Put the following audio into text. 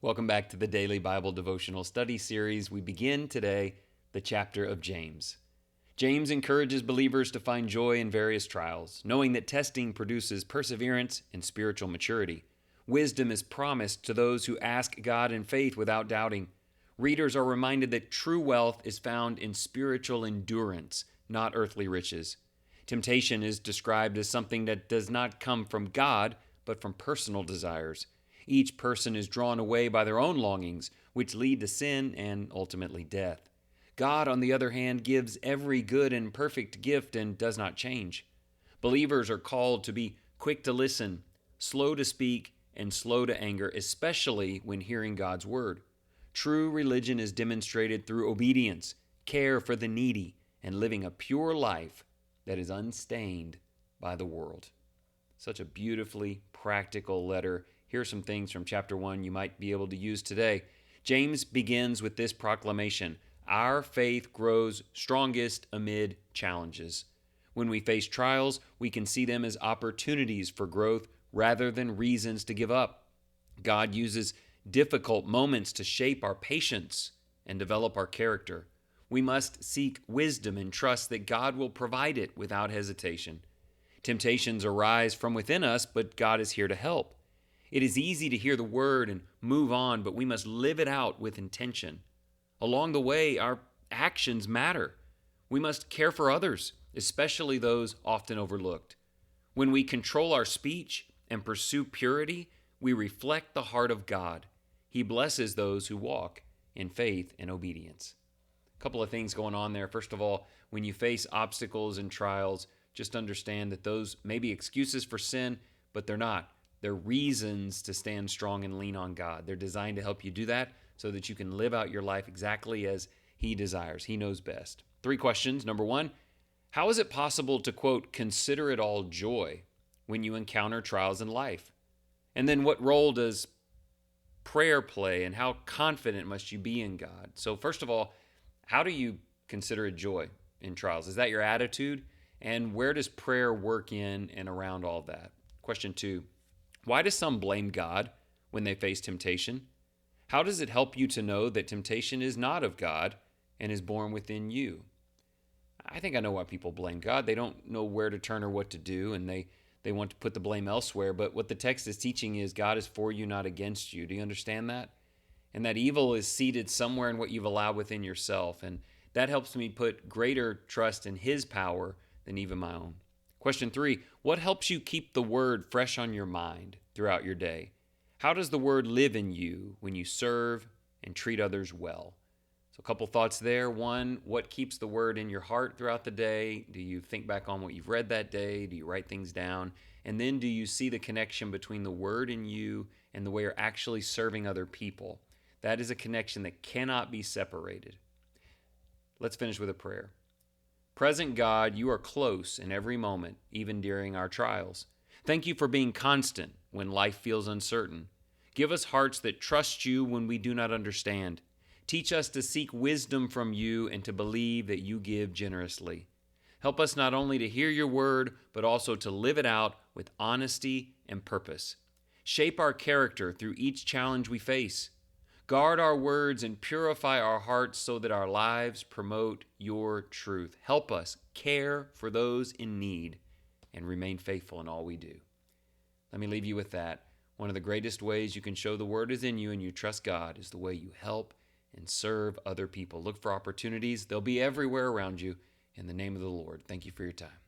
Welcome back to the Daily Bible Devotional Study Series. We begin today the chapter of James. James encourages believers to find joy in various trials, knowing that testing produces perseverance and spiritual maturity. Wisdom is promised to those who ask God in faith without doubting. Readers are reminded that true wealth is found in spiritual endurance, not earthly riches. Temptation is described as something that does not come from God, but from personal desires. Each person is drawn away by their own longings, which lead to sin and ultimately death. God, on the other hand, gives every good and perfect gift and does not change. Believers are called to be quick to listen, slow to speak, and slow to anger, especially when hearing God's word. True religion is demonstrated through obedience, care for the needy, and living a pure life that is unstained by the world. Such a beautifully practical letter. Here are some things from chapter 1 you might be able to use today. James begins with this proclamation: our faith grows strongest amid challenges. When we face trials, we can see them as opportunities for growth rather than reasons to give up. God uses difficult moments to shape our patience and develop our character. We must seek wisdom and trust that God will provide it without hesitation. Temptations arise from within us, but God is here to help. It is easy to hear the word and move on, but we must live it out with intention. Along the way, our actions matter. We must care for others, especially those often overlooked. When we control our speech and pursue purity, we reflect the heart of God. He blesses those who walk in faith and obedience. A couple of things going on there. First of all, when you face obstacles and trials, just understand that those may be excuses for sin, but they're not. They're reasons to stand strong and lean on God. They're designed to help you do that so that you can live out your life exactly as He desires. He knows best. 3 questions. Number 1, how is it possible to, quote, consider it all joy when you encounter trials in life? And then what role does prayer play, and how confident must you be in God? So first of all, how do you consider it joy in trials? Is that your attitude? And where does prayer work in and around all that? Question 2, why do some blame God when they face temptation? How does it help you to know that temptation is not of God and is born within you? I think I know why people blame God. They don't know where to turn or what to do, and they want to put the blame elsewhere. But what the text is teaching is God is for you, not against you. Do you understand that? And that evil is seated somewhere in what you've allowed within yourself. And that helps me put greater trust in His power than even my own. Question 3, what helps you keep the word fresh on your mind throughout your day? How does the word live in you when you serve and treat others well? So a couple thoughts there. 1, what keeps the word in your heart throughout the day? Do you think back on what you've read that day? Do you write things down? And then do you see the connection between the word in you and the way you're actually serving other people? That is a connection that cannot be separated. Let's finish with a prayer. Present God, you are close in every moment, even during our trials. Thank you for being constant when life feels uncertain. Give us hearts that trust you when we do not understand. Teach us to seek wisdom from you and to believe that you give generously. Help us not only to hear your word, but also to live it out with honesty and purpose. Shape our character through each challenge we face. Guard our words and purify our hearts so that our lives promote your truth. Help us care for those in need and remain faithful in all we do. Let me leave you with that. One of the greatest ways you can show the word is in you and you trust God is the way you help and serve other people. Look for opportunities. They'll be everywhere around you. In the name of the Lord, thank you for your time.